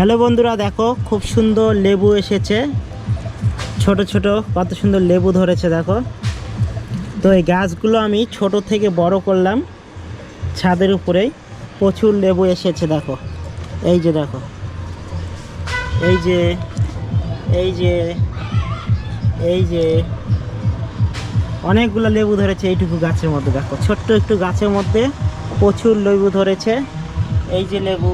Hello বন্ধুরা, দেখো খুব সুন্দর লেবু এসেছে। ছোট ছোট কত সুন্দর লেবু ধরেছে দেখো। তো এই গাছগুলো আমি ছোট থেকে বড় করলাম ছাদের উপরেই। প্রচুর লেবু এসেছে দেখো। এই যে দেখো, এই যে এই যে এই যে অনেকগুলো লেবু ধরেছে এইটুকু গাছের মধ্যে। দেখো ছোট্ট একটু গাছের মধ্যে প্রচুর লেবু ধরেছে। এই যে লেবু।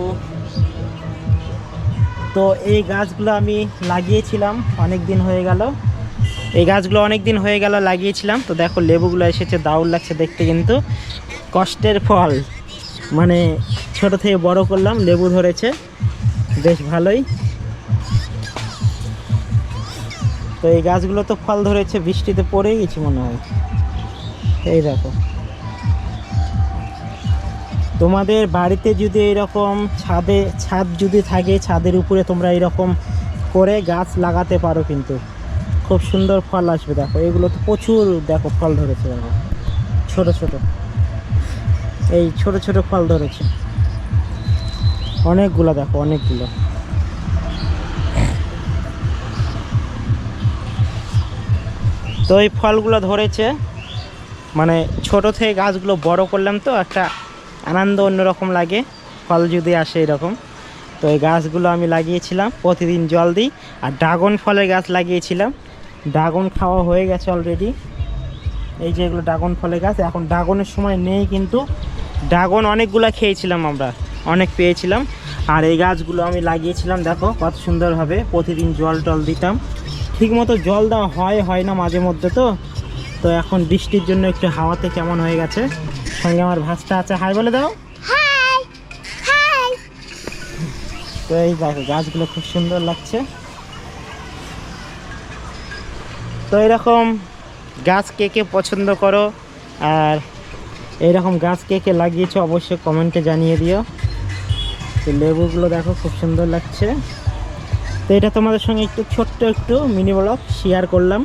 তো এই গাছগুলো আমি লাগিয়েছিলাম অনেক দিন হয়ে গেল। এই গাছগুলো অনেক দিন হয়ে গেল লাগিয়েছিলাম। তো দেখো লেবুগুলো এসেছে, দারুণ লাগছে দেখতে, কিন্তু কষ্টের ফল। মানে ছোট থেকে বড় করলাম, লেবু ধরেছে বেশ ভালোই। তো এই গাছগুলো তো ফল ধরেছে, বৃষ্টিতে পড়ে গেছে মনে হয়। এই দেখো, তোমাদের বাড়িতে যদি এরকম ছাদ যদি থাকে, ছাদের উপরে তোমরা এরকম করে গাছ লাগাতে পারো, কিন্তু খুব সুন্দর ফল আসবে। দেখো এগুলো তো প্রচুর দেখো ফল ধরেছে। দেখো ছোট ছোট, এই ছোট ছোট ফল ধরেছে অনেকগুলো। দেখো অনেকগুলো। তো এই ফলগুলো ধরেছে, মানে ছোট থেকে গাছগুলো বড় করলাম, তো একটা আনন্দ অন্যরকম লাগে ফল যদি আসে এরকম। তো এই গাছগুলো আমি লাগিয়েছিলাম, প্রতিদিন জল দিই। আর ড্রাগন ফলের গাছ লাগিয়েছিলাম, ড্রাগন খাওয়া হয়ে গেছে অলরেডি। এই যে এগুলো ড্রাগন ফলের গাছ। এখন ড্রাগনের সময় নেই, কিন্তু ড্রাগন অনেকগুলো খেয়েছিলাম আমরা, অনেক পেয়েছিলাম। আর এই গাছগুলো আমি লাগিয়েছিলাম দেখো কত সুন্দরভাবে। প্রতিদিন জল টল দিতাম, ঠিকমতো জল দেওয়া হয় না মাঝে মধ্যে। তো এখন বৃষ্টির জন্য একটু হাওয়াতে কেমন হয়ে গেছে। সঙ্গে আমার ভাসটা আছে, হাই বলে দাও। High high. তো এই দেখো গাছগুলো খুব সুন্দর লাগছে। তো এরকম গাছ কে কে পছন্দ করো, আর এইরকম গাছ কে কে লাগিয়েছো অবশ্যই কমেন্টে জানিয়ে দিও। তো লেবুগুলো দেখো খুব সুন্দর লাগছে। তো এটা তোমাদের সঙ্গে একটু ছোট্ট একটু মিনি ব্লগ শেয়ার করলাম।